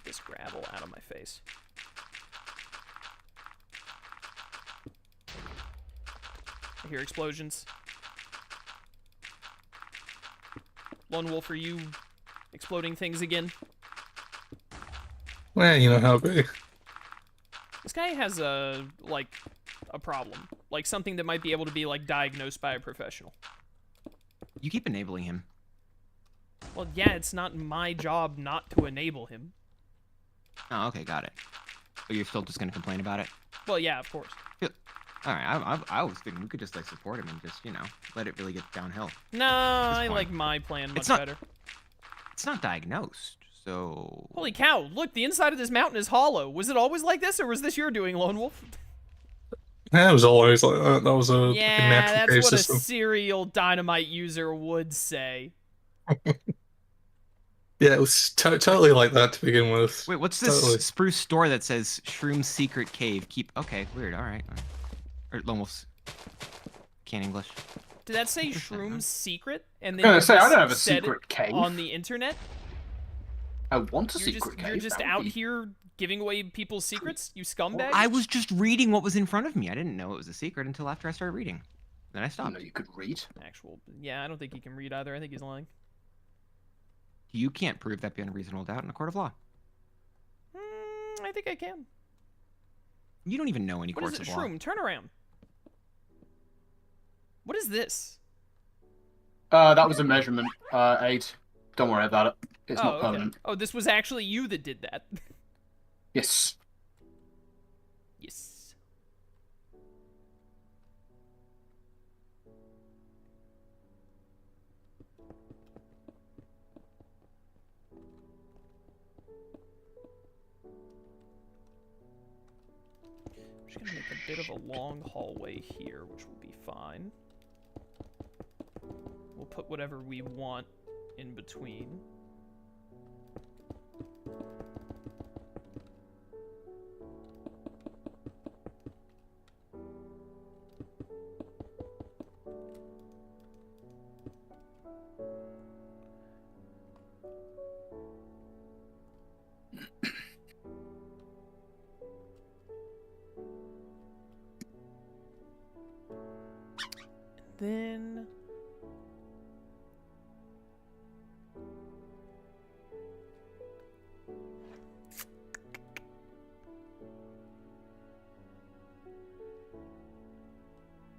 this gravel out of my face. I hear explosions. Lone Wolf, are you exploding things again? Well, you know how it be. This guy has a problem. Like, something that might be able to be, like, diagnosed by a professional. You keep enabling him. Well, yeah, it's not my job not to enable him. Oh, okay, got it. But you're still just gonna complain about it? Well, yeah, of course. All right, I was thinking we could just like support him and just, you know, let it really get downhill. No, I like my plan much better. It's not diagnosed, so... Holy cow, look, the inside of this mountain is hollow. Was it always like this, or was this your doing, Lone Wolf? Yeah, it was always like that. That was a Yeah, natural that's cave what system. a serial dynamite user would say. Yeah, it was totally like that to begin with. Wait, what's this Totally. spruce store that says Shroom Secret Cave? Okay, weird, alright. Or almost can't English. Did that say Shroom's secret? And then I was you gonna say, I just don't have a said secret it cave. on the internet? I want a secret cave. You're just out here giving away people's secrets, you scumbag? I was just reading what was in front of me. I didn't know it was a secret until after I started reading. Then I I stopped. know you could read. Yeah, I don't think he can read either. I think he's lying. You can't prove that beyond a reasonable doubt in a court of law. I think I can. You don't even know any What courts is it, of law. Shroom? Turn around. What is this? That was a measurement aid. Don't worry about it. It's not okay. permanent. Oh, this was actually you that did that. Yes. Yes. I'm just gonna make a bit of a long hallway here, which will be fine. We'll put whatever we want in between. Then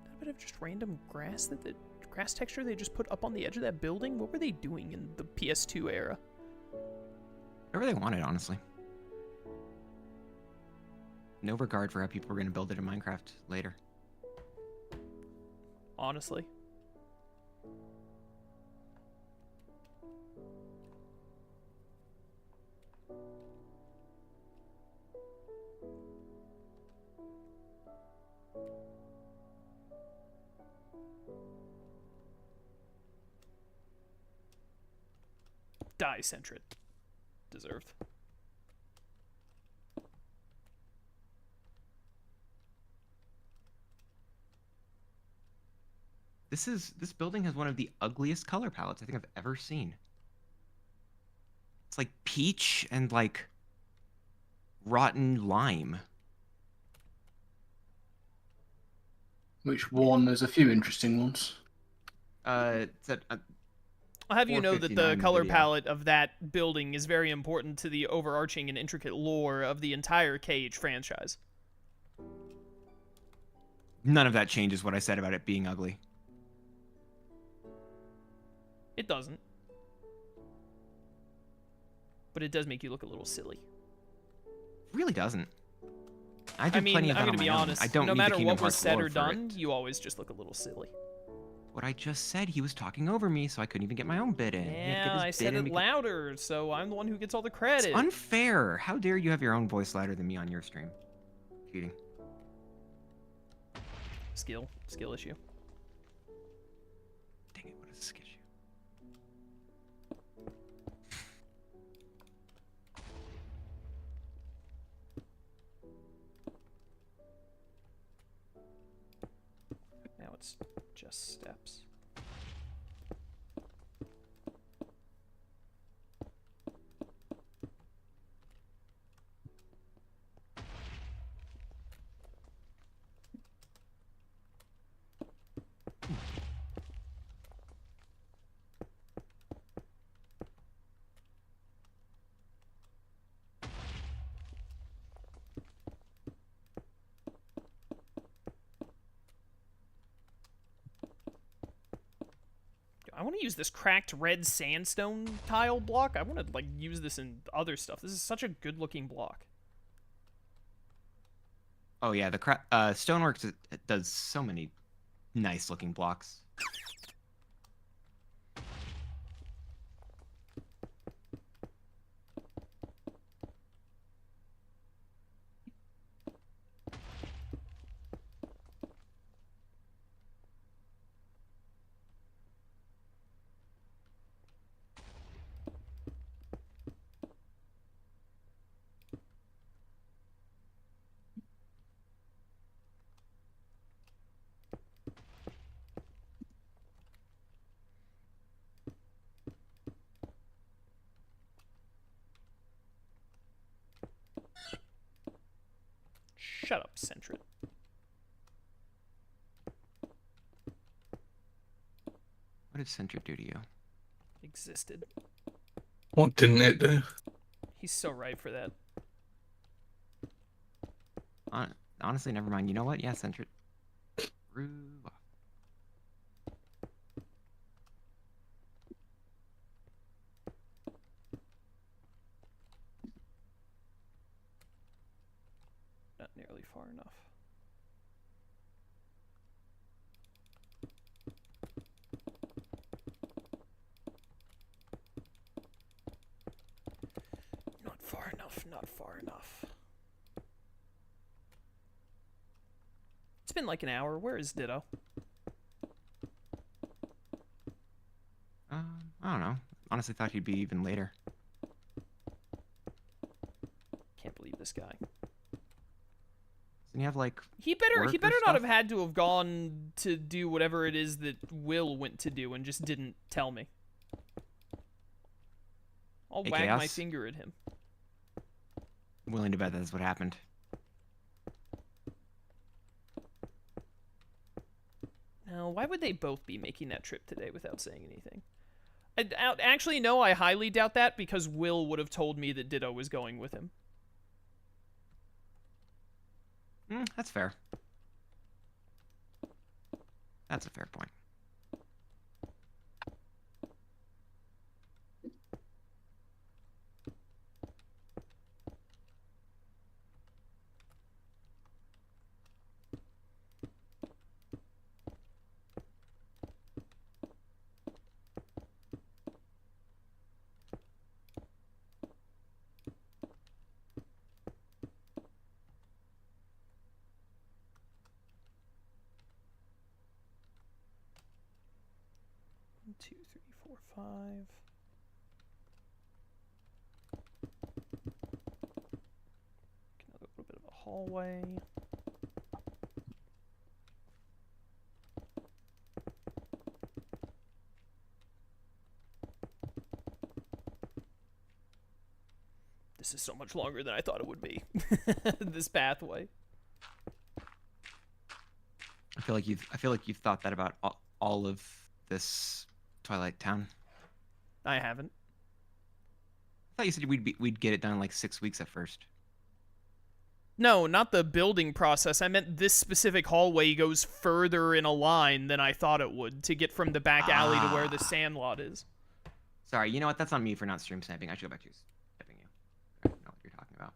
a bit of just random grass that the grass texture they just put up on the edge of that building. What were they doing in the PS2 era? Whatever they wanted, honestly. No regard for how people were going to build it in Minecraft later. Honestly. Die, Centrid. Deserved. This building has one of the ugliest color palettes I think I've ever seen. It's like peach and like rotten lime. Which one? There's a few interesting ones. It's at, I'll have you know that the 459 color video. palette of that building is very important to the overarching and intricate lore of the entire Cage franchise. None of that changes what I said about it being ugly. It doesn't. But it does make you look a little silly. It really doesn't. I do plenty of that I'm on gonna be my own. honest. I don't no need the matter Kingdom what was Hearts said lore or for done, it. you always just look a little silly. What I just said, he was talking over me, so I couldn't even get my own bit in. He had to Yeah, get his I bit said in it because- louder, so I'm the one who gets all the It's credit. unfair. How dare you have your own voice louder than me on your stream? Cheating. Skill issue. Dang it, what is this issue? Now it's just steps. I want to use this cracked red sandstone tile block. I want to, like, use this in other stuff. This is such a good-looking block. Oh yeah, the Stoneworks it does so many nice-looking blocks. Shut up, Centrit. What did Centric do to you? Existed. What didn't it do? He's so right for that. Honestly, never mind. You know what? Yeah, Centric. Screw off. Not nearly far enough. Not far enough, not far enough. It's been like an hour. Where is Ditto? I don't know. Honestly, thought he'd be even later. Can't believe this guy. Doesn't he have like? He better work or not stuff? have had to have gone to do whatever it is that Will went to do and just didn't tell me. I'll Hey, wag my Chaos? finger at him. I'm willing to bet that's what happened. Now, why would they both be making that trip today without saying anything? Actually, no, I highly doubt that because Will would have told me that Ditto was going with him. That's fair. That's a fair point. One, two, three, four, five. Another little bit of a hallway. This is so much longer than I thought it would be. This pathway. I feel like you've thought that about all of this Twilight Town. I haven't. I thought you said we'd get it done in like 6 weeks at first. No, not the building process. I meant this specific hallway goes further in a line than I thought it would to get from the back alley to where the sandlot is. Sorry, you know what? That's on me for not stream sniping. I should go back to sniping you. I don't know what you're talking about.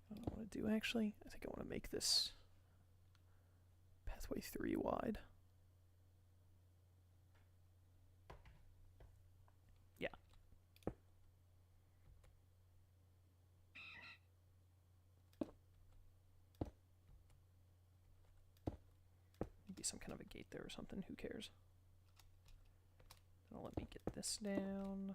What I want to do actually, I think I want to make this pathway 3 wide. Yeah. Maybe some kind of a gate there or something. Who cares? Now let me get this down.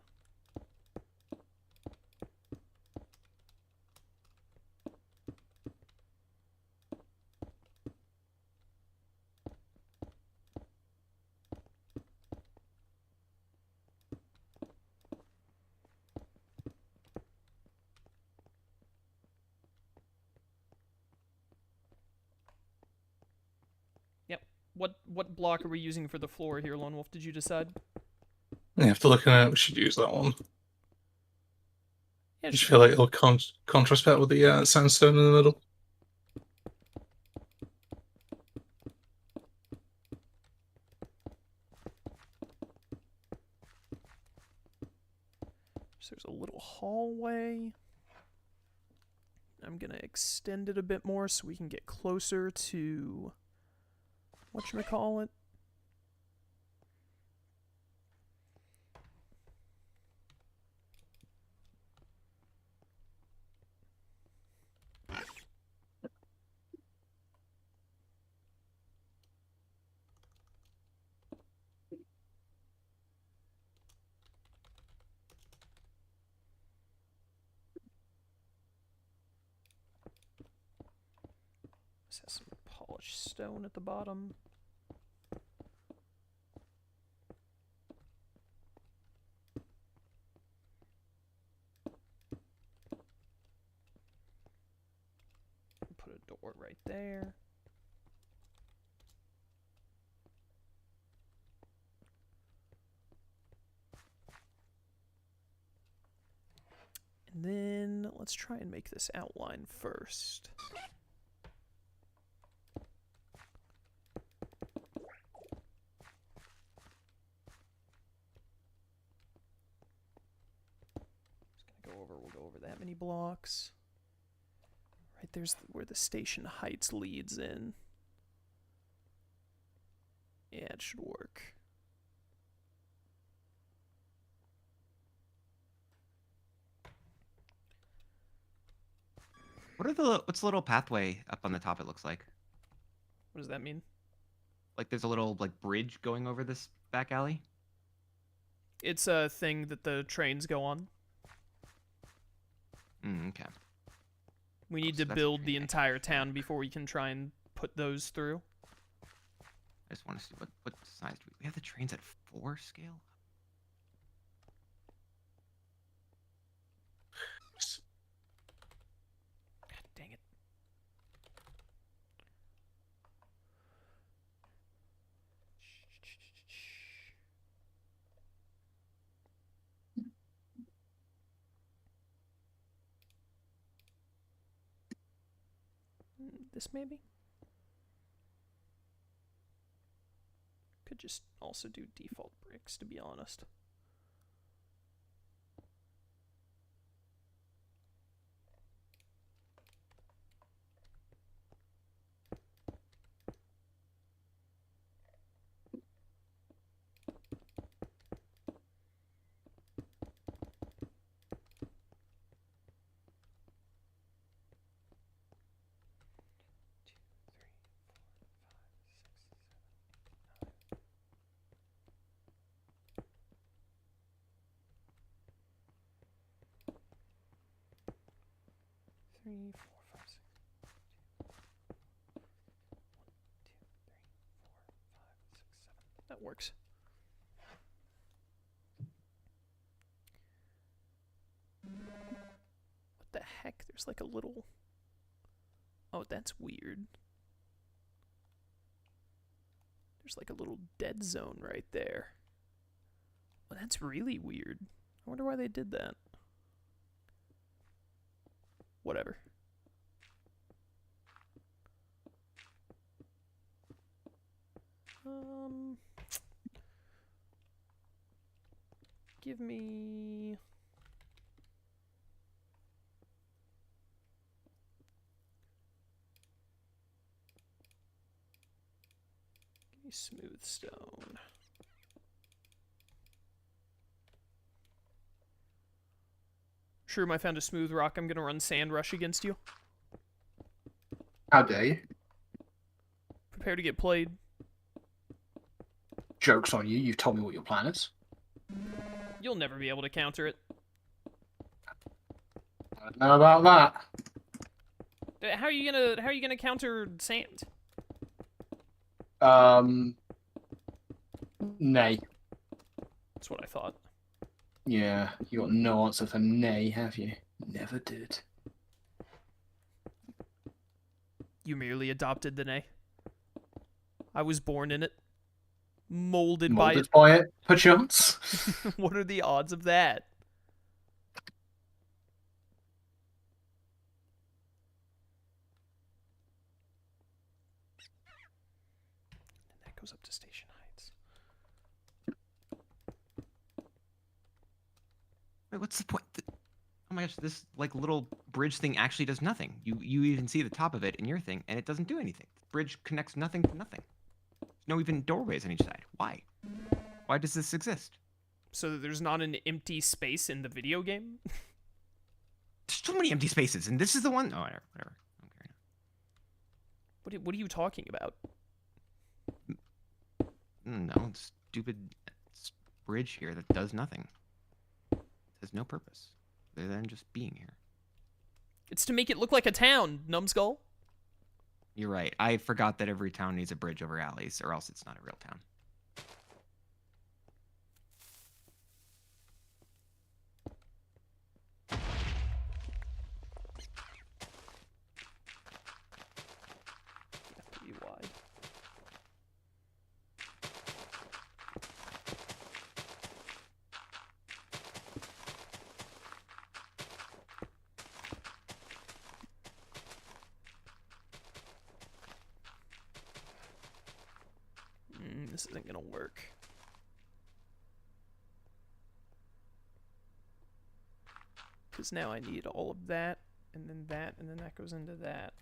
what block are we using for the floor here, Lone Wolf? Did you decide? Yeah, after looking at it, we should use that one. Yeah, I just sure. feel like it'll contrast better with the sandstone in the middle. So there's a little hallway. I'm gonna extend it a bit more so we can get closer to whatchamacallit. This has some polished stone at the bottom. Put a door right there. And then let's try and make this outline first. We'll go over that many blocks. Right there's where the station heights leads in. Yeah, it should work. What's the little pathway up on the top? It looks like What does that mean? like there's a little like bridge going over this back alley. It's a thing that the trains go on. Okay. We need So to that's build pretty the nice. entire town before we can try and put those through. I just want to see what size do we have the trains at 4 scale? God dang it. This maybe? Could just also do default bricks, to be honest. Three, four, five, six. 1, 2, 3, 4, 5, 6, 7. That works. What the heck? There's like a little... Oh, that's weird. There's like a little dead zone right there. Oh, that's really weird. I wonder why they did that. Whatever. Give me... Give me smooth stone. Shroom, I found a smooth rock. I'm gonna run Sand Rush against you. How dare you? Prepare to get played. Joke's on you. You've told me what your plan is. You'll never be able to counter it. I don't know about that. How are you gonna counter sand? Nay. That's what I thought. Yeah, you got no answer for nay, have you? Never did. You merely adopted the nay. I was born in it. Molded Molded by it, perchance. What are the odds of that? And that goes up to Station Heights. Wait, what's the point? Oh my gosh, this like little bridge thing actually does nothing. You even see the top of it in your thing, and it doesn't do anything. The bridge connects nothing to nothing. There's no even doorways on each side. Why? Why does this exist? So that there's not an empty space in the video game? There's so many empty spaces, and this is the one. Oh, whatever. I don't care now. What are you talking about? No, stupid bridge here that does nothing. It has no purpose other than just being here. It's to make it look like a town, numbskull. You're right. I forgot that every town needs a bridge over alleys, or else it's not a real town. You have to be wide. This isn't gonna work. Because now I need all of that, and then that goes into that.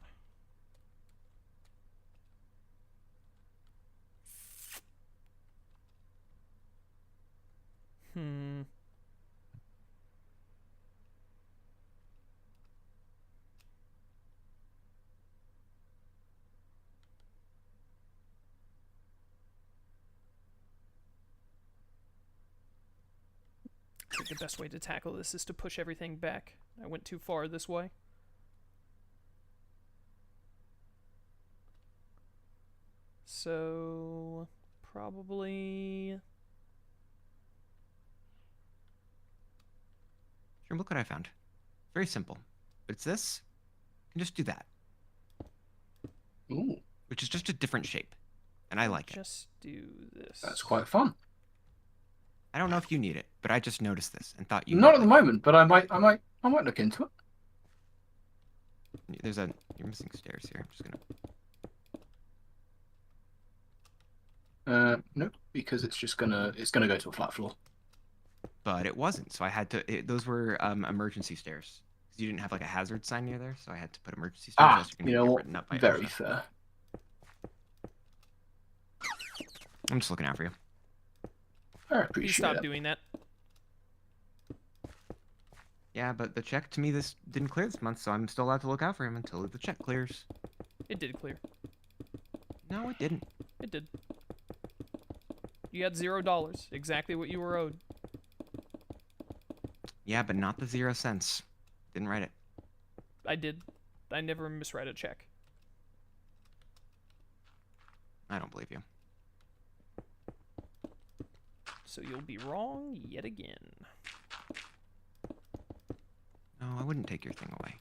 I think the best way to tackle this is to push everything back. I went too far this way. So, probably... Sure, look what I found. Very simple. But it's this. You can just do that. Ooh, Which is just a different shape. And I like it. Just do this. that's quite fun. I don't know if you need it, but I just noticed this and thought you Not might at the like moment, but I might look into it. it. You're missing stairs here. I'm just gonna. Nope, because it's gonna go to a flat floor. But it wasn't, so I had to. Those were emergency stairs. 'Cause you didn't have like a hazard sign near there, so I had to put emergency stairs. Ah, else you're gonna you know get what? written up by Very OSHA. fair. I'm just looking out for you. I Please appreciate stop it. doing that. Yeah, but the check to me this didn't clear this month, so I'm still allowed to look out for him until the check clears. It did clear. No, it didn't. It did. You got $0. Exactly what you were owed. Yeah, but not the 0 cents. Didn't write it. I did. I never misread a check. I don't believe you. So you'll be wrong yet again. No, I wouldn't take your thing away.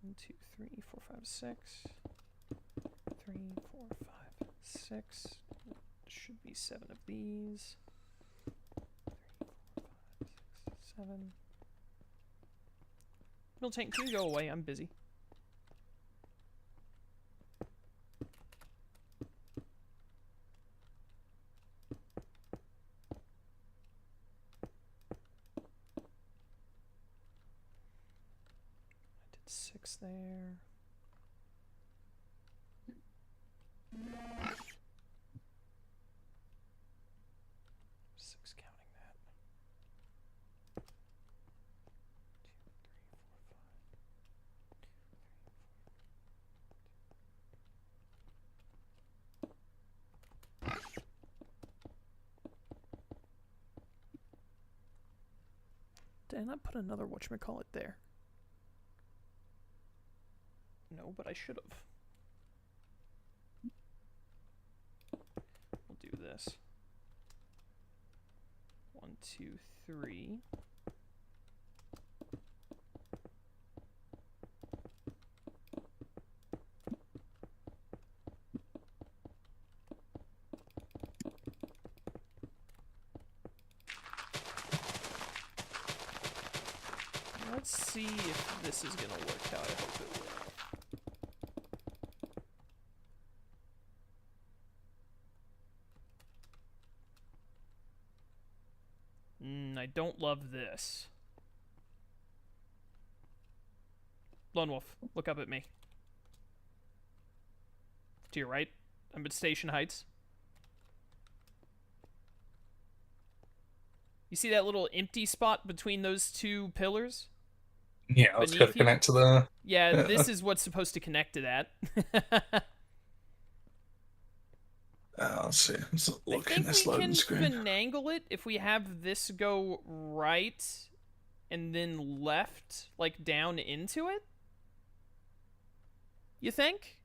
1, 2, 3, 4, 5, 6. 3, 4, 5, 6. Should be 7 of these. 3, 4, 5, 6, 7. Miltank, can you go away? I'm busy. I did 6 there. Six counting that. 2, 3, 4, 5. Did I not put another whatchamacallit there? No, but I should have. We'll do this. 1, 2, 3. see if this is gonna work how I hope it will. I don't love this. Lone Wolf, look up at me. To your right. I'm at Station Heights. You see that little empty spot between those two pillars? Yeah, let's Beneath go you? connect to the. Yeah, this is what's supposed to connect to that. Let's see. Let's I look in think this we loading can screen. finagle it if we have this go right and then left, like, down into it? You think?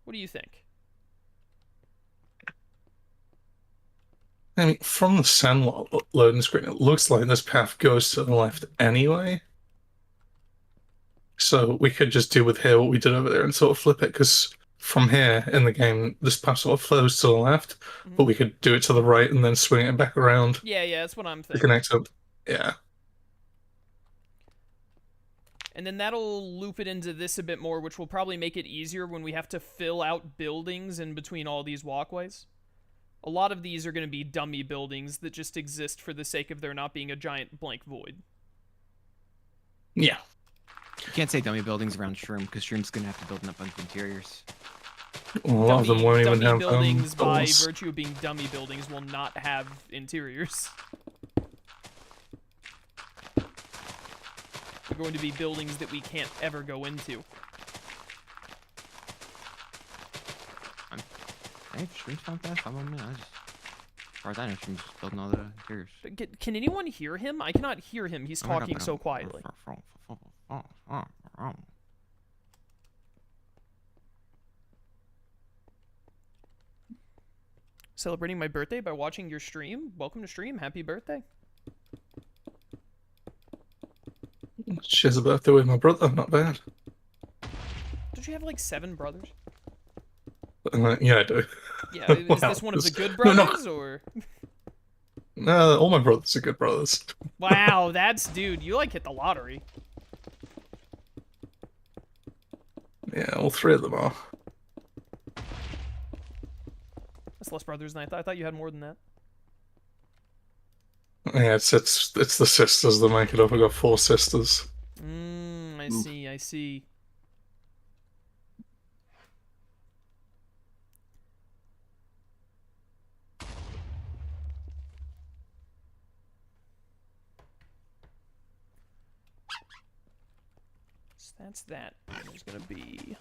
What do you think? I mean, from the sand loading screen, it looks like this path goes to the left anyway. So we could just do with here what we did over there and sort of flip it, because from here in the game, this path sort of flows to the left, but we could do it to the right and then swing it back around Yeah, that's what I'm to thinking. connect up. Yeah. And then that'll loop it into this a bit more, which will probably make it easier when we have to fill out buildings in between all these walkways. A lot of these are going to be dummy buildings that just exist for the sake of there not being a giant blank void. Yeah. You can't say dummy buildings around Shroom, because Shroom's going to have to build a bunch of interiors. A lot of them won't even have buildings, by doors. virtue of being dummy buildings, will not have interiors. They're going to be buildings that we can't ever go into. Hey, Shroom's found that. I'm on me. As far as I know, Shroom's building all the interiors. Can anyone hear him? I cannot hear him. He's talking so quietly. Celebrating my birthday by watching your stream. Welcome to stream. Happy birthday. Shares a birthday with my brother. Not bad. Don't you have like 7 brothers? Yeah, I do. Yeah, is this one of the good brothers, or? No, all my brothers are good brothers. Wow, dude, you like hit the lottery. Yeah, all 3 of them are. That's less brothers than I thought. I thought you had more than that. Yeah, it's the sisters that make it up. I got 4 sisters. I see, I see. So that's that. And there's gonna be...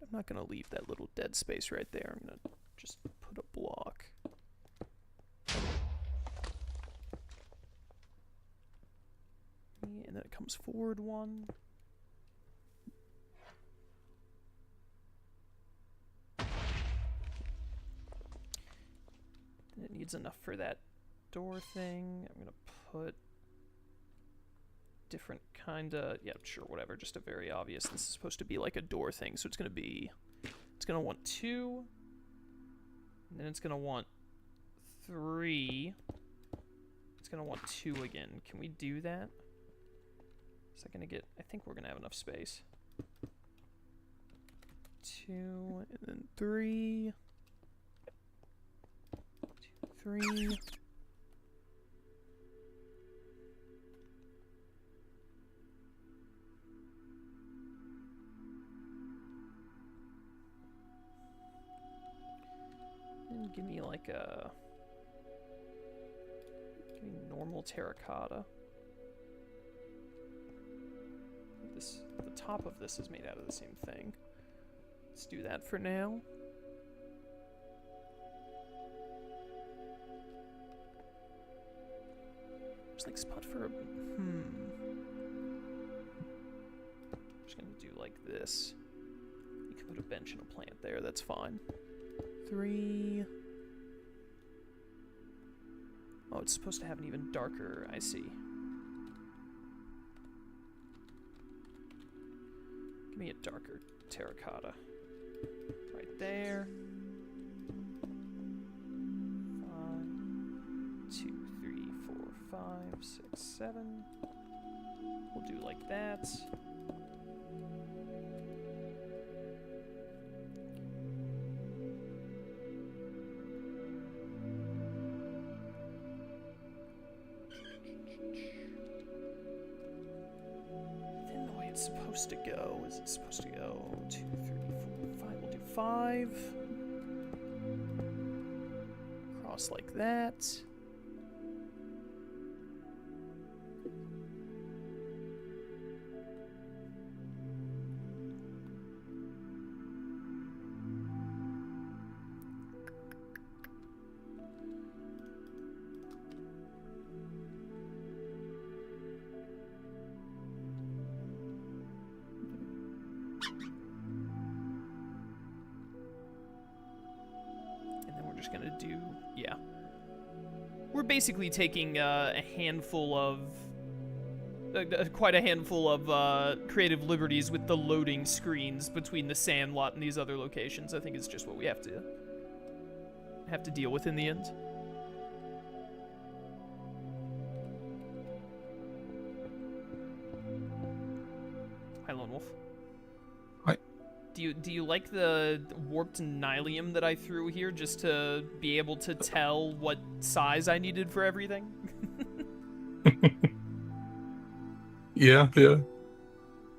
I'm not gonna leave that little dead space right there. I'm gonna just put a block. And then it comes forward 1. And it needs enough for that door thing. I'm gonna put different kinda, yeah, sure, whatever, just a very obvious. This is supposed to be like a door thing, so it's gonna want 2, and then it's gonna want 3. It's gonna want 2 again. Can we do that? Is that gonna get, I think we're gonna have enough space. 2, and then 3. 2, 3. And give me like a... Give me normal terracotta. The top of this is made out of the same thing. Let's do that for now. Just like spot for a... Just gonna do like this. You can put a bench and a plant there, that's fine. 3... Oh, it's supposed to have an even darker... I see. Give me a darker terracotta. Right there. 5, 2, 3, 4, 5, 6, 7. We'll do like that. Then the way it's supposed to go is it's supposed to go 2, 3, 4, 5. We'll do 5. Cross like that. Gonna do, yeah. We're basically taking a handful of, quite a handful of creative liberties with the loading screens between the Sandlot and these other locations. I think it's just what we have to deal with in the end. Hi, Lone Wolf. Hi. Do you like the warped nylium that I threw here just to be able to tell what size I needed for everything? Yeah.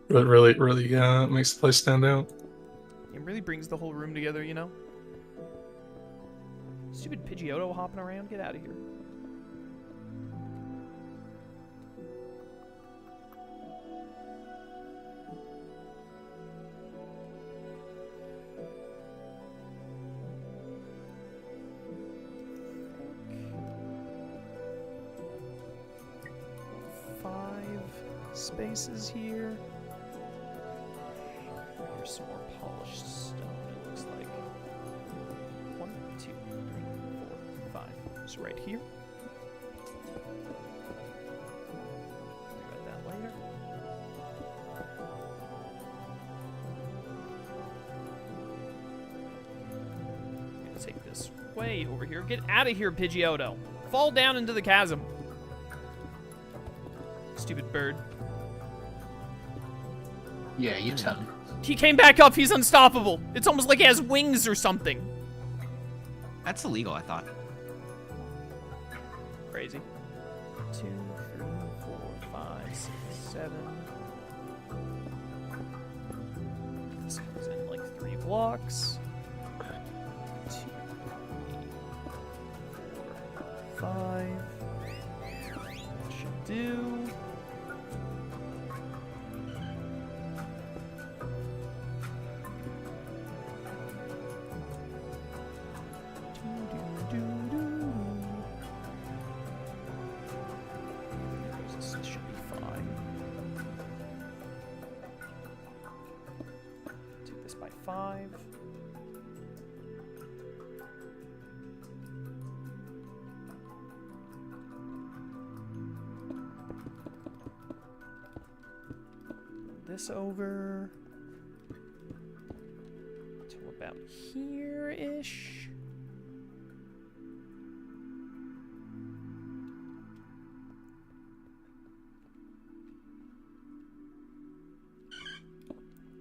But really makes the place stand out. It really brings the whole room together, you know? Stupid Pidgeotto hopping around, get out of here. Spaces here. Here's some more polished stone, it looks like. 1, 2, 3, 4, 5. So right here. Worry about that later. I'm gonna take this way over here. Get out of here, Pidgeotto. Fall down into the chasm. Stupid bird. Yeah, you tell him. He came back up. He's unstoppable. It's almost like he has wings or something. That's illegal, I thought. Crazy. 2, 3, 4, 5, 6, 7. This goes in like 3 blocks. 2, 3, 4, 5. That should do. This over to about here-ish.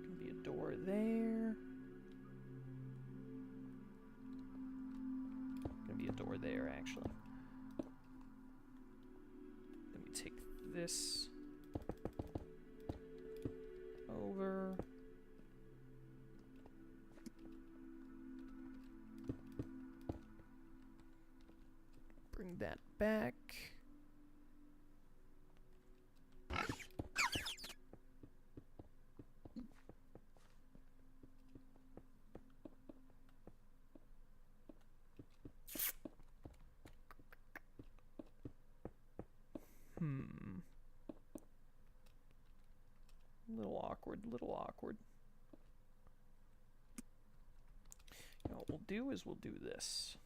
Could be a door there. Gonna be a door there, actually. Then we take this over. Bring that back. Little awkward. You know what we'll do is we'll do this.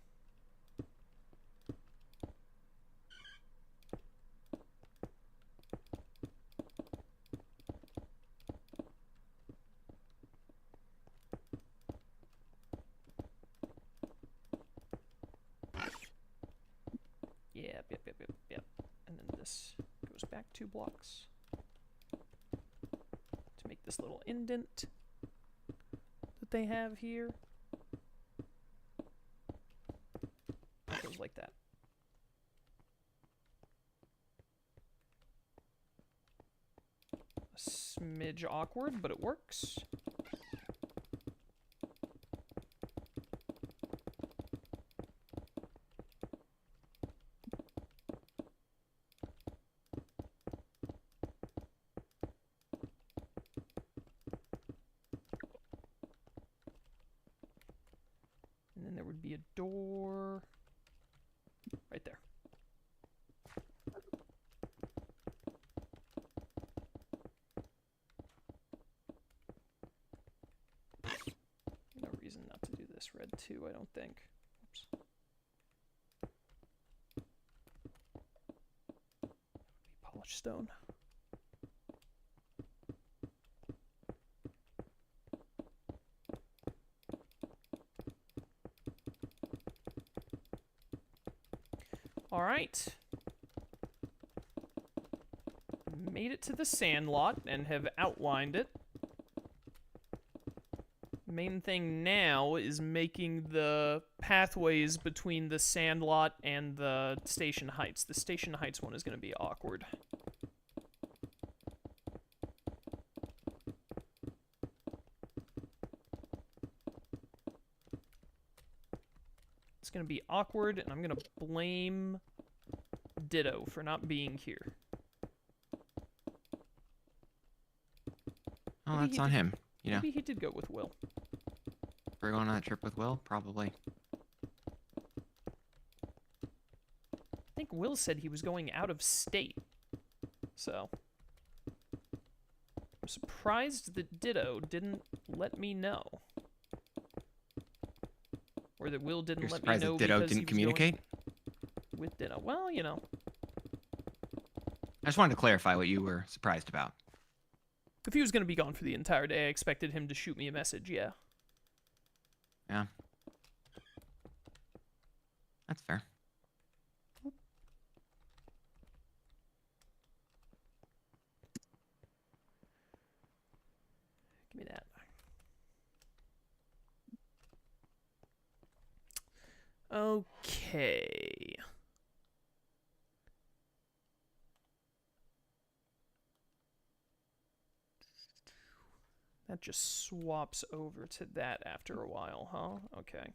Yep. And then this goes back 2 blocks to make this little indent that they have here. It goes like that. A smidge awkward, but it works. And then there would be a door right there. No reason not to do this red too, I don't think. Oops. Polished stone. All right. Made it to the sandlot and have outlined it. Main thing now is making the pathways between the sandlot and the station heights. The station heights one is going to be awkward. It's going to be awkward, and I'm going to blame Ditto for not being here. Oh, Maybe that's he on did- him. You know, Maybe he did go with Will. we're going on that trip with Will, probably. I think Will said he was going out of state. So I'm surprised that Ditto didn't let me know. Or that Will didn't You're let me surprised know that Ditto because he didn't was going communicate? with Ditto. Well, you know, I just wanted to clarify what you were surprised about. if he was going to be gone for the entire day, I expected him to shoot me a message, yeah. Yeah. That's fair. Give me that. Okay. That just swaps over to that after a while, huh? Okay.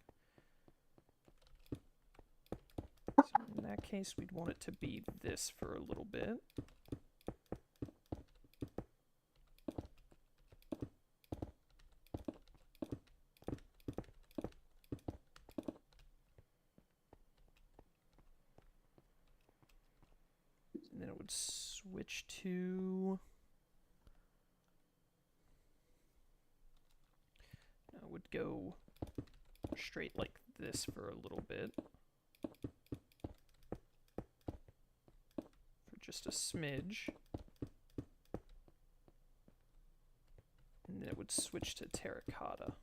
So in that case, we'd want it to be this for a little bit. And then it would switch to... No, it would go straight like this for a little bit. For just a smidge. And then it would switch to terracotta.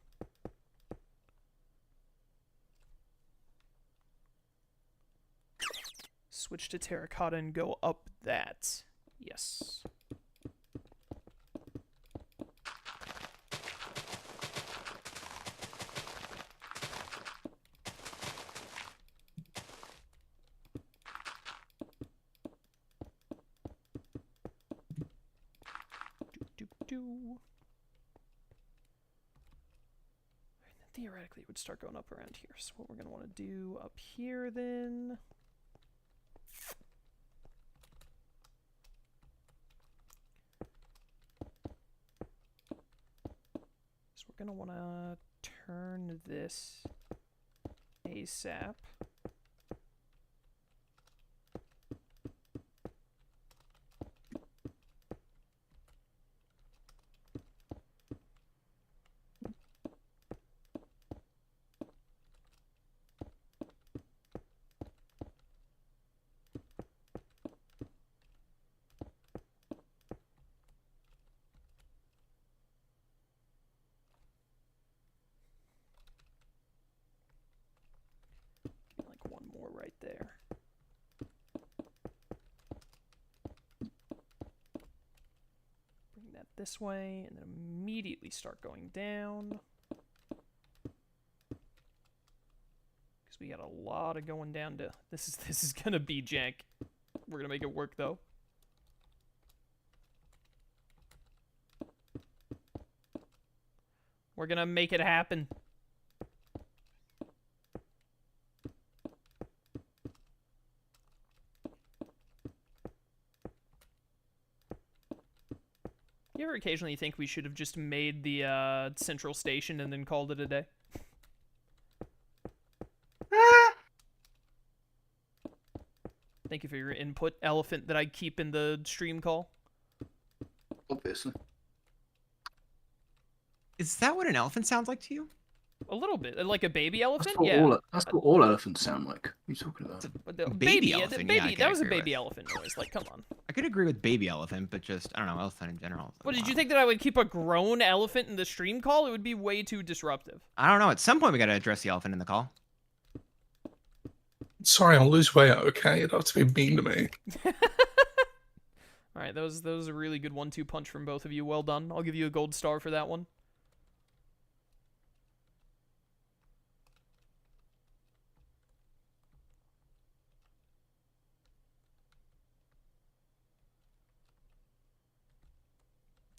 Switch to terracotta and go up that. Yes. Do. Theoretically, it would start going up around here. So what we're going to want to do up here then... So we're going to want to turn this ASAP. this way, and then immediately start going down. Because we got a lot of going down to... This is gonna be jank. We're gonna make it work, though. We're gonna make it happen. You ever occasionally think we should have just made the central station and then called it a day? Thank you for your input, elephant that I keep in the stream call. Obviously. Is that what an elephant sounds like to you? A little bit, like a baby elephant. That's what, Yeah, that's what all elephants sound like. What are you talking about? but the Baby baby, elephant, baby. yeah, I can That was a agree baby with. elephant noise. Like, come on. I could agree with baby elephant, but just I don't know, elephant in general. What did you think, that I would keep a grown elephant in the stream call? It would be way too disruptive. I don't know. At some point, we got to address the elephant in the call. Sorry, I'll lose weight. Okay, you don't have to be mean to me. All right, that was a really good 1-2 punch from both of you. Well done. I'll give you a gold star for that one.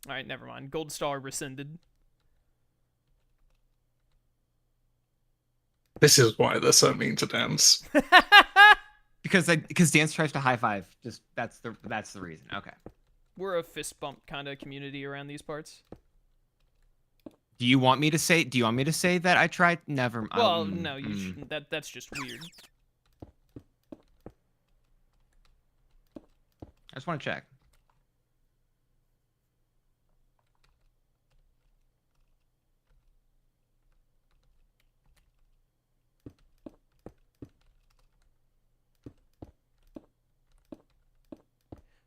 All right, never mind. Gold star rescinded. This is why they're so mean to dance. Because Dance tries to high five. Just that's the reason. Okay. We're a fist bump kind of community around these parts. Do you want me to say that I tried? Never. Well, no, you shouldn't. That's just weird. I just want to check.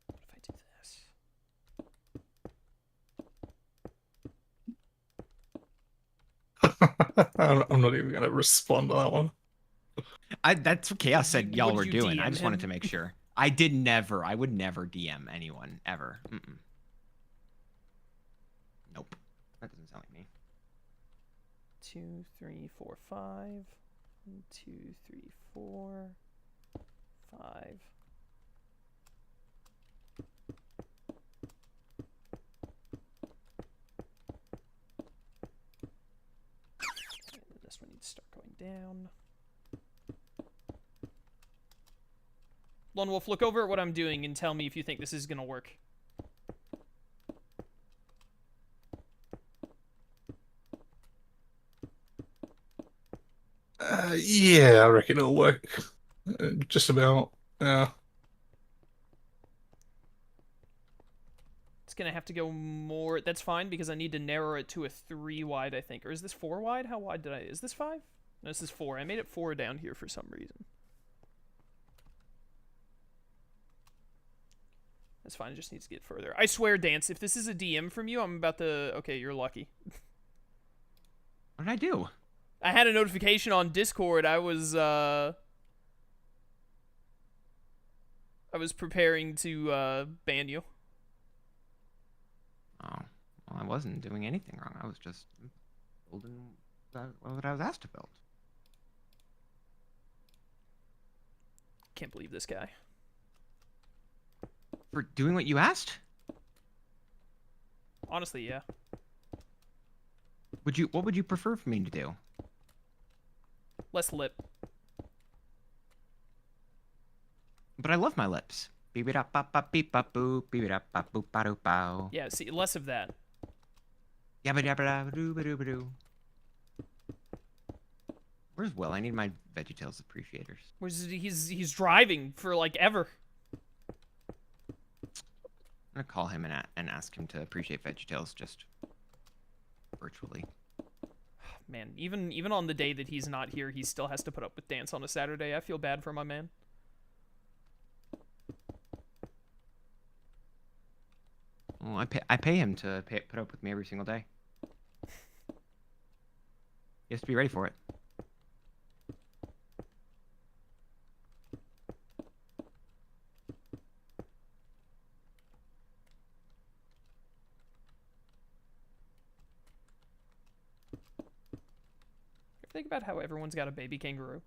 What if I do this? I'm not even going to respond to that one. That's what Chaos said y'all Would were you doing. I DM just wanted him? to make sure. I would never DM anyone ever. Nope. That doesn't sound like me. 2, 3, 4, 5. 1, 2, 3, 4, 5. And then this one needs to start going down. Lone Wolf, look over at what I'm doing and tell me if you think this is gonna work. Yeah, I reckon it'll work. Just about. Yeah. It's gonna have to go more. That's fine because I need to narrow it to a 3 wide, I think. Or is this 4 wide? How wide did I? Is this 5? No, this is 4. I made it 4 down here for some reason. That's fine. It just needs to get further. I swear, Dance, if this is a DM from you, I'm about to. Okay, you're lucky. What did I do? I had a notification on Discord. I was preparing to ban you. Oh, well, I wasn't doing anything wrong. I was just building what I was asked to build. Can't believe this guy. For doing what you asked? Honestly, yeah. What would you prefer for me to do? Less lip. But I love my lips. Beep-a-da-ba-ba-beep-ba-boo, beep-a-da-ba-boop-ba-doo-bow. Yeah, see, less of that. Yabba-dabba-dabba-doo-ba-doo-ba-doo. Where's Will? I need my VeggieTales appreciators. He's driving for like ever. I'm gonna call him and ask him to appreciate VeggieTales just virtually. Man, even on the day that he's not here, he still has to put up with Dance on a Saturday. I feel bad for my man. Well, I pay him to put up with me every single day. He has to be ready for it. think about how everyone's got a baby kangaroo?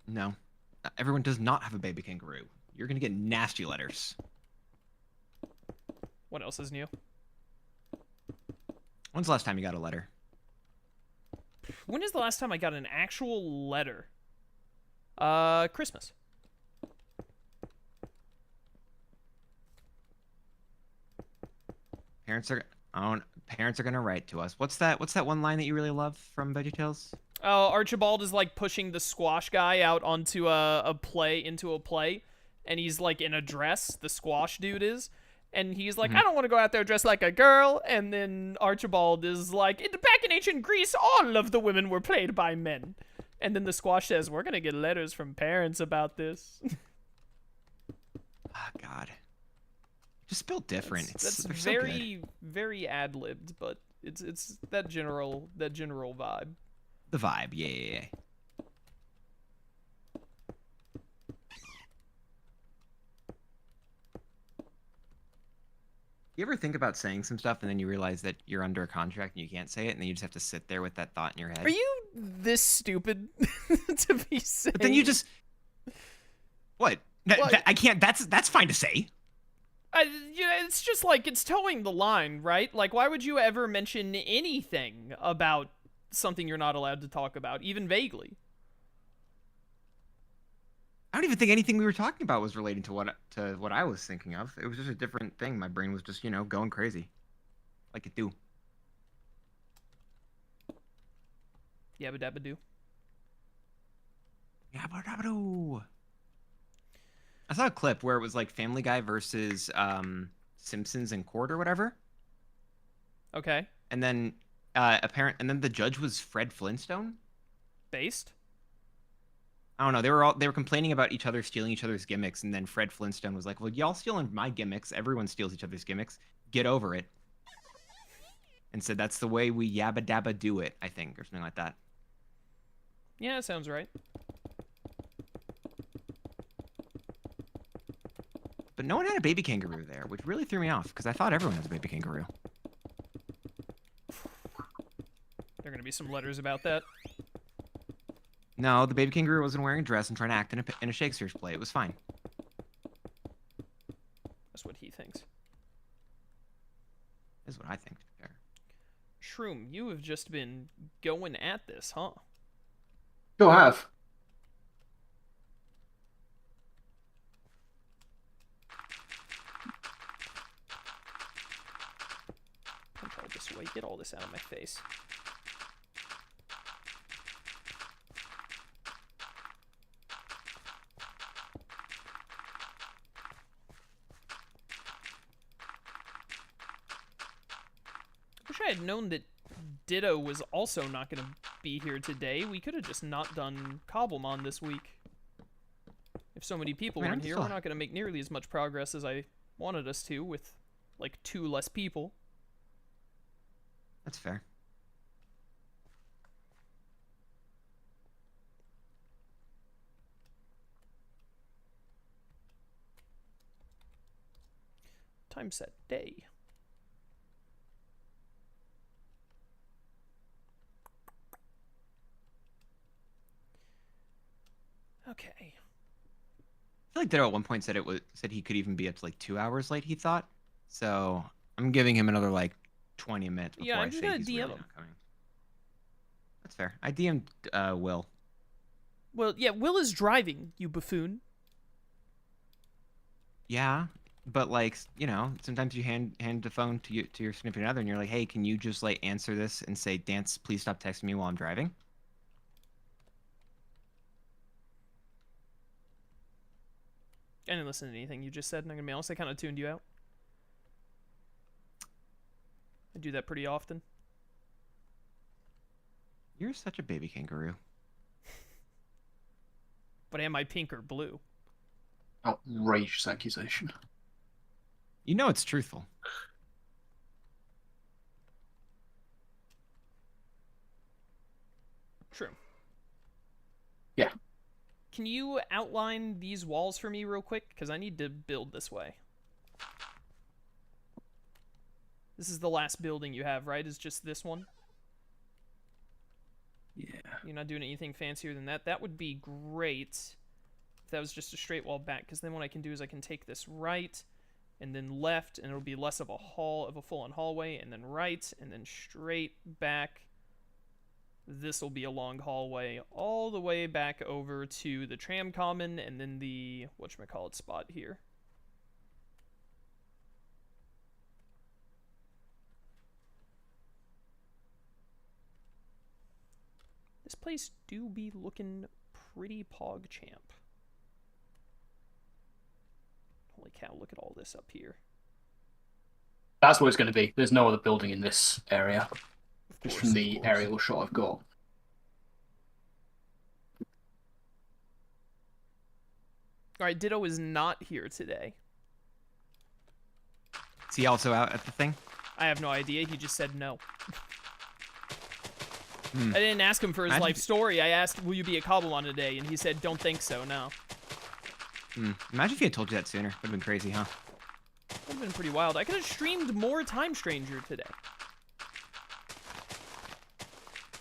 No. Everyone does not have a baby kangaroo. You're gonna get nasty letters. What else is new? When's the last time you got a letter? When is the last time I got an actual letter? Christmas. Parents are gonna write to us. What's that one line that you really love from VeggieTales? Oh, Archibald is like pushing the squash guy out onto a play, and he's like in a dress, the squash dude is, and he's like, I don't want to go out there dressed like a girl, and then Archibald is like, back in ancient Greece, all of the women were played by men. And then the squash says, we're gonna get letters from parents about this. Oh, God. Just built different. That's They're so very, good. very ad-libbed, but it's that general vibe. The vibe, yeah. You ever think about saying some stuff and then you realize that you're under a contract and you can't say it, and then you just have to sit there with that thought in your head? Are you this stupid to be saying? But then you just what? I can't. That's fine to say. It's just like it's towing the line, right? Like, why would you ever mention anything about something you're not allowed to talk about, even vaguely? I don't even think anything we were talking about was relating to what I was thinking of. It was just a different thing. My brain was just, going crazy, like it do. Yabba dabba doo. Yabba dabba doo. I saw a clip where it was like Family Guy versus Simpsons in court or whatever. Okay. And then and then the judge was Fred Flintstone. Based? I don't know. They were complaining about each other stealing each other's gimmicks, and then Fred Flintstone was like, "Well, y'all stealing my gimmicks. Everyone steals each other's gimmicks. Get over it." And said that's the way we yabba dabba do it, I think, or something like that. Yeah, that sounds right. But no one had a baby kangaroo there, which really threw me off because I thought everyone has a baby kangaroo. There are going to be some letters about that. No, the baby kangaroo wasn't wearing a dress and trying to act in a Shakespeare's play. It was fine. That's what he thinks. That's what I think. Fair. Shroom, you have just been going at this, huh? Sure have. Punch all this away. Get all this out of my face. Wish I had known that Ditto was also not going to be here today. We could have just not done Cobblemon this week. If so many people weren't here, we're not going to make nearly as much progress as I wanted us to with, like, 2 less people. That's fair. Time set day. Okay. I feel like Ditto at one point said he could even be up to like 2 hours late. He thought. So I'm giving him another like 20 minutes before I say he's really not coming. That's fair. I DM'd Will. Well, yeah, Will is driving, you buffoon. Yeah, but like sometimes you hand the phone to your significant other, and you're like, hey, can you just like answer this and say, Dance, please stop texting me while I'm driving. I didn't listen to anything you just said, and I'm gonna be honest, I kind of tuned you out. I do that pretty often. You're such a baby kangaroo. But am I pink or blue? Outrageous accusation. You know it's truthful. True. Yeah. Can you outline these walls for me real quick? Because I need to build this way. This is the last building you have, right? Is just this one? Yeah. You're not doing anything fancier than that? That would be great if that was just a straight wall back, because then what I can do is I can take this right and then left, and it'll be less of a full-on hallway, and then right, and then straight back. This will be a long hallway all the way back over to the tram common, and then the whatchamacallit spot here. This place do be looking pretty pog champ. Holy cow, look at all this up here. That's what it's going to be. There's no other building in this area. Of Just course, from of the course. aerial shot I've got. Alright, Ditto is not here today. Is he also out at the thing? I have no idea, he just said no. Hmm. I didn't ask him for his Imagine life story, I asked, will you be a Cobblemon today? And he said, don't think so, no. Imagine if he had told you that sooner. Would have been crazy, huh? That would have been pretty wild. I could have streamed more Time Stranger today.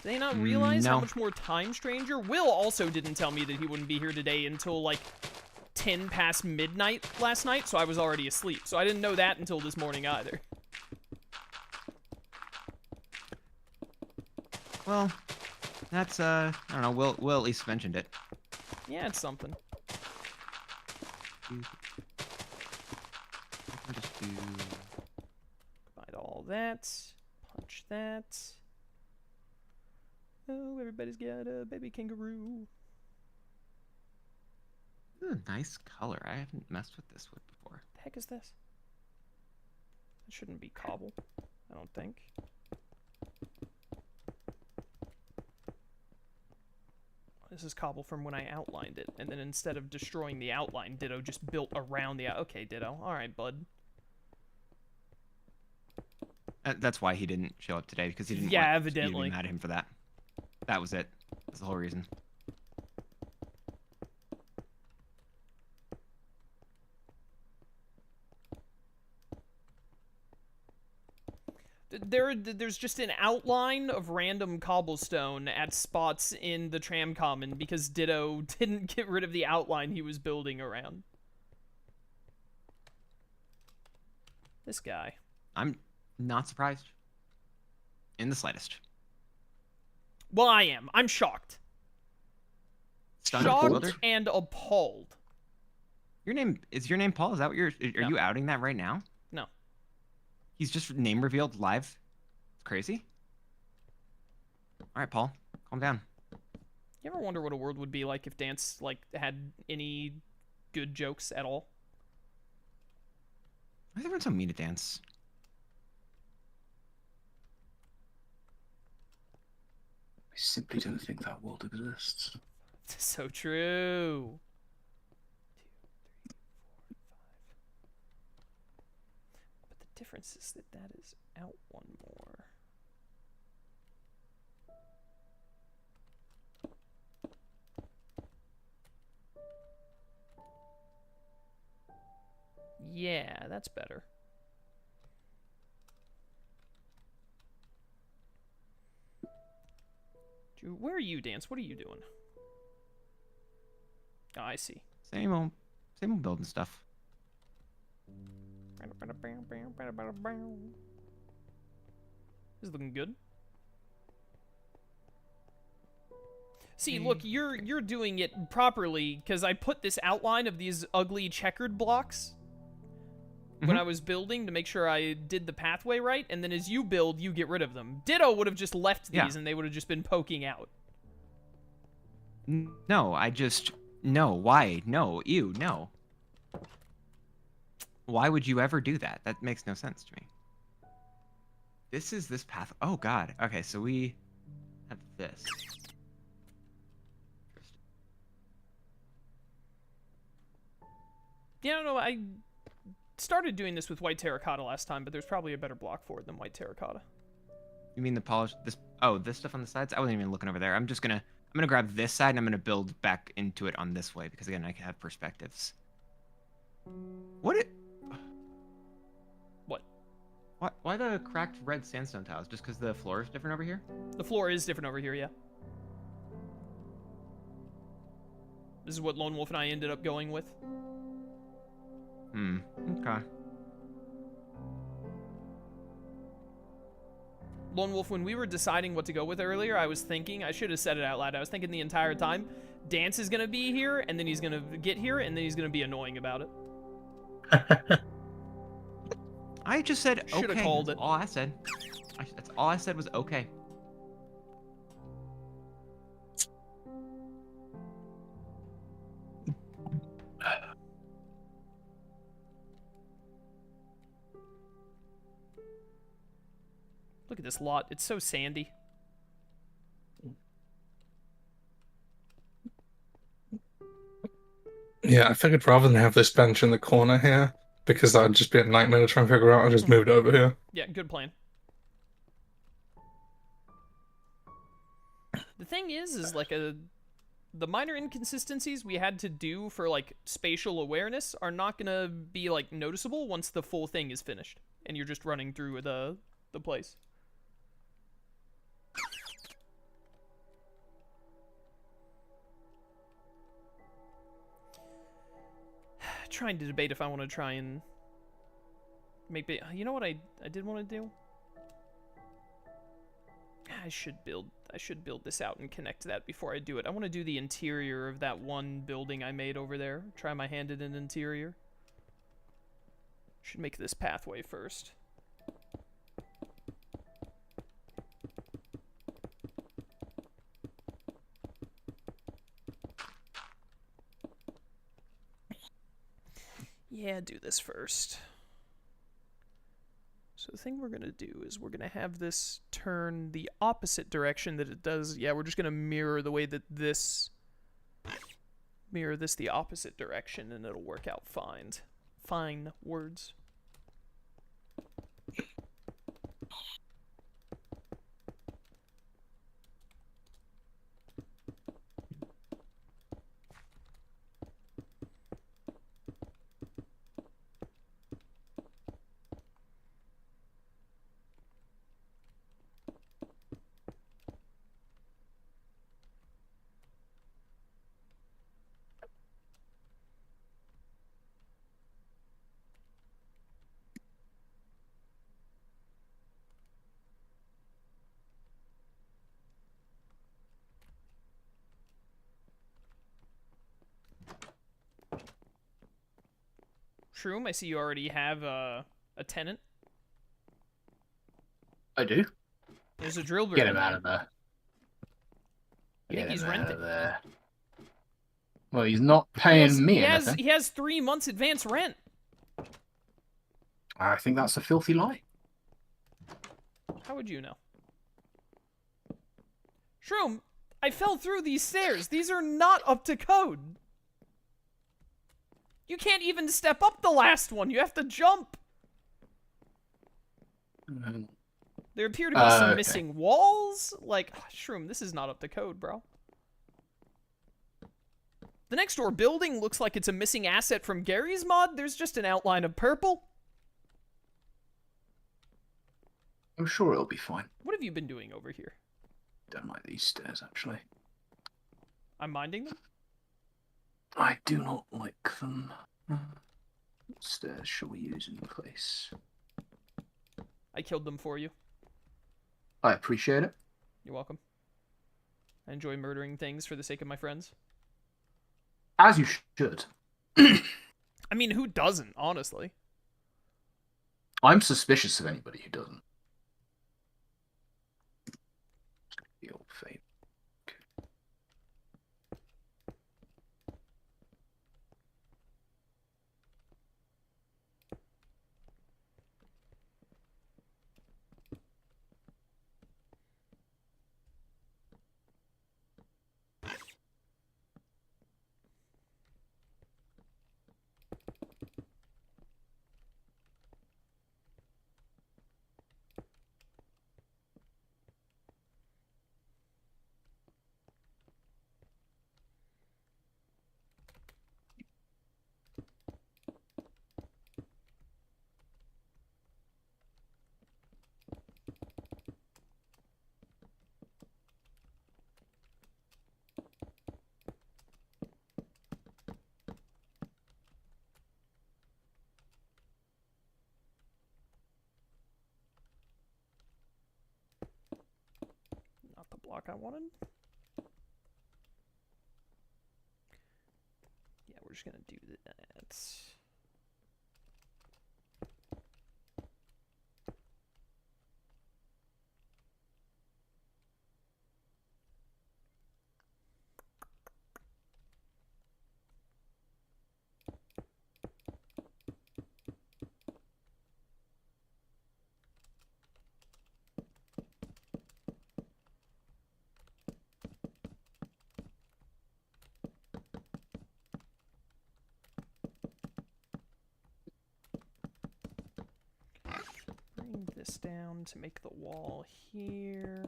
Did they not realize how no. much more Time Stranger? Will also didn't tell me that he wouldn't be here today until like 10 past midnight last night, so I was already asleep. So I didn't know that until this morning either. Well, that's I don't know. Will at least mentioned it. Yeah, it's something. I'll just do... Combine all that. Punch that. Oh, everybody's got a baby kangaroo. This is a nice color. I haven't messed with this wood before. The heck is this? It shouldn't be cobble, I don't think. This is cobble from when I outlined it, and then instead of destroying the outline, Ditto just built around the okay, Ditto. Alright, bud. That's why he didn't show up today, because he didn't Yeah, want you to evidently. be mad at him for that. That was it. That's the whole reason. There's just an outline of random cobblestone at spots in the tram common because Ditto didn't get rid of the outline he was building around. This guy. I'm not surprised. In the slightest. Well, I am. I'm shocked. Stunned, Shocked bewildered? and appalled. Your name Paul? Is that what you're... Are No. you outing that right now? No. He's just name revealed live? It's crazy. Alright, Paul. Calm down. You ever wonder what a world would be like if Dance, like, had any good jokes at all? Why is everyone so mean to Dance? I simply don't think that world exists. So true. 2, 3, 4, 5. But the difference is that that is out one more. Yeah, that's better. Where are you, Dance? What are you doing? Oh, I see. Same old building stuff. This is looking good. See, look, you're doing it properly because I put this outline of these ugly checkered blocks when I was building to make sure I did the pathway right, and then as you build, you get rid of them. Ditto would have just left these Yeah. and they would have just been poking out. No, no, why? No, ew, no. Why would you ever do that? That makes no sense to me. This path. Oh, God. Okay, so we have this. Yeah, no, I started doing this with white terracotta last time, but there's probably a better block for it than white terracotta. You mean the polish? This stuff on the sides? I wasn't even looking over there. I'm gonna grab this side and I'm gonna build back into it on this way because again I can have perspectives. What? Why the cracked red sandstone tiles? Just because the floor is different over here? The floor is different over here, yeah. This is what Lone Wolf and I ended up going with. Okay. Lone Wolf, when we were deciding what to go with earlier, I was thinking, I should have said it out loud, I was thinking the entire time, Dance is going to be here, and then he's going to get here, and then he's going to be annoying about it. I just said okay. Shoulda called That's it. all I said. That's all I said was okay. Look at this lot. It's so sandy. Yeah, I figured rather than have this bench in the corner here, because that would just be a nightmare to try and figure out, I just moved it over here. Yeah, good plan. The thing is like the minor inconsistencies we had to do for like spatial awareness are not gonna be like noticeable once the full thing is finished and you're just running through the place. Trying to debate if I want to try and make it. You know what I did want to do? I should build this out and connect that before I do it. I want to do the interior of that one building I made over there. Try my hand at an interior. Should make this pathway first. Yeah, do this first. So the thing we're going to do is we're going to have this turn the opposite direction that it does. Yeah, we're just going to mirror the way that this... Mirror this the opposite direction and it'll work out fine. Fine words. Shroom, I see you already have a tenant. I do. There's a drill bit. Get him out of there. I think he's renting. There. Well, he's not paying me anything. He has 3 months advance rent. I think that's a filthy lie. How would you know? Shroom, I fell through these stairs. These are not up to code. You can't even step up the last one. You have to jump. There appear to be some missing walls. Like, Shroom, this is not up to code, bro. The next door building looks like it's a missing asset from Gary's mod. There's just an outline of purple. I'm sure it'll be fine. What have you been doing over here? Don't like these stairs, actually. I'm minding them? I do not like them. What stairs shall we use in place? I killed them for you. I appreciate it. You're welcome. I enjoy murdering things for the sake of my friends. As you should. I mean, who doesn't, honestly? I'm suspicious of anybody who doesn't. The old fate. block I wanted. Yeah, we're just gonna do that. Bring this down to make the wall here.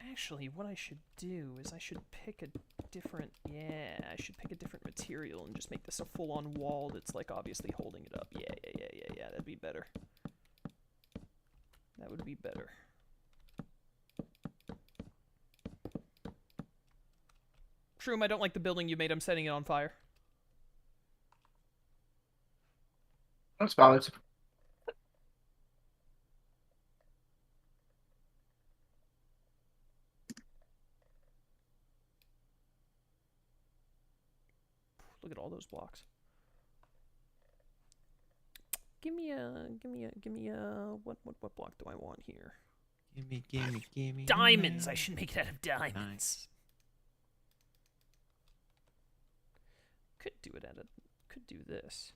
Actually, what I should do is I should pick a different, I should pick a different material and just make this a full-on wall that's, like, obviously holding it up. Yeah, that'd be better. That would be better. Shroom, I don't like the building you made. I'm setting it on fire. That's valid. Look at all those blocks. Give me a, what block do I want here? Gimme. Diamonds! I should make it out of diamonds. Could do it could do this.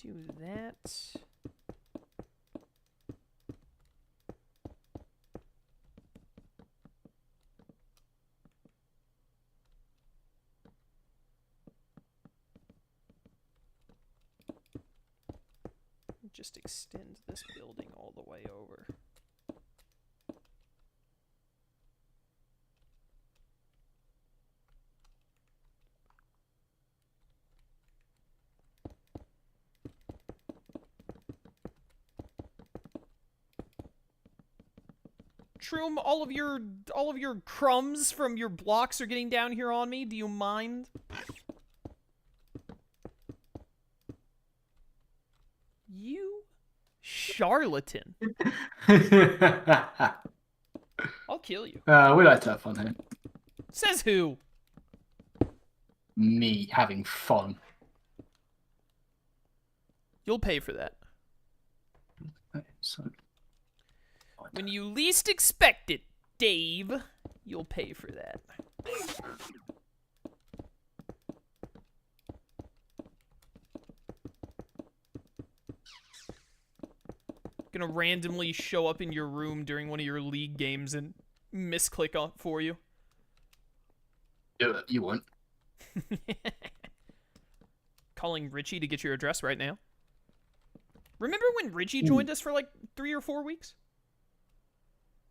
Do that. Just extend this building all the way over. Shroom, all of your crumbs from your blocks are getting down here on me. Do you mind? You charlatan. I'll kill you. We like to have fun here. Says who? Me having fun. You'll pay for that. Okay, so When you least expect it, Dave, you'll pay for that. Gonna randomly show up in your room during one of your league games and misclick on for you. do it. You won't. Calling Richie to get your address right now. Remember when Richie joined us for like 3 or 4 weeks?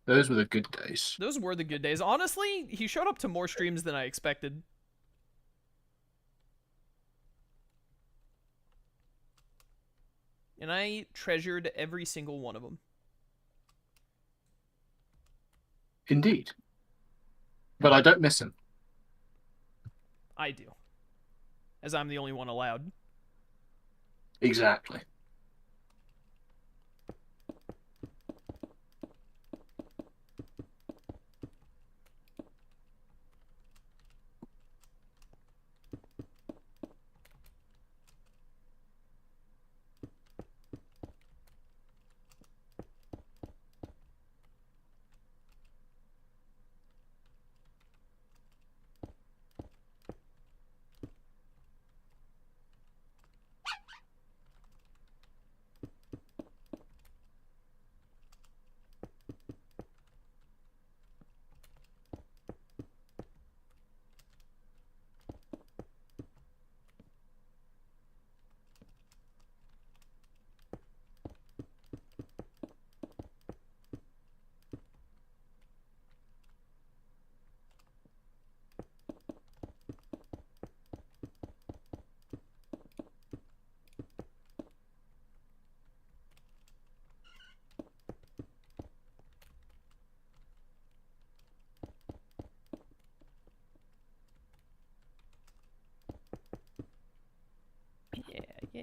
Those were the good days. Those were the good days. Honestly, he showed up to more streams than I expected. And I treasured every single one of them. Indeed. But I don't miss him. I do. As I'm the only one allowed. Exactly.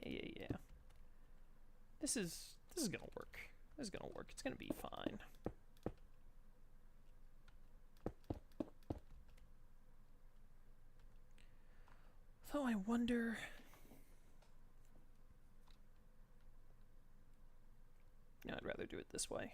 Yeah. This is gonna work. This is gonna work. It's gonna be fine. Though I wonder. No, I'd rather do it this way.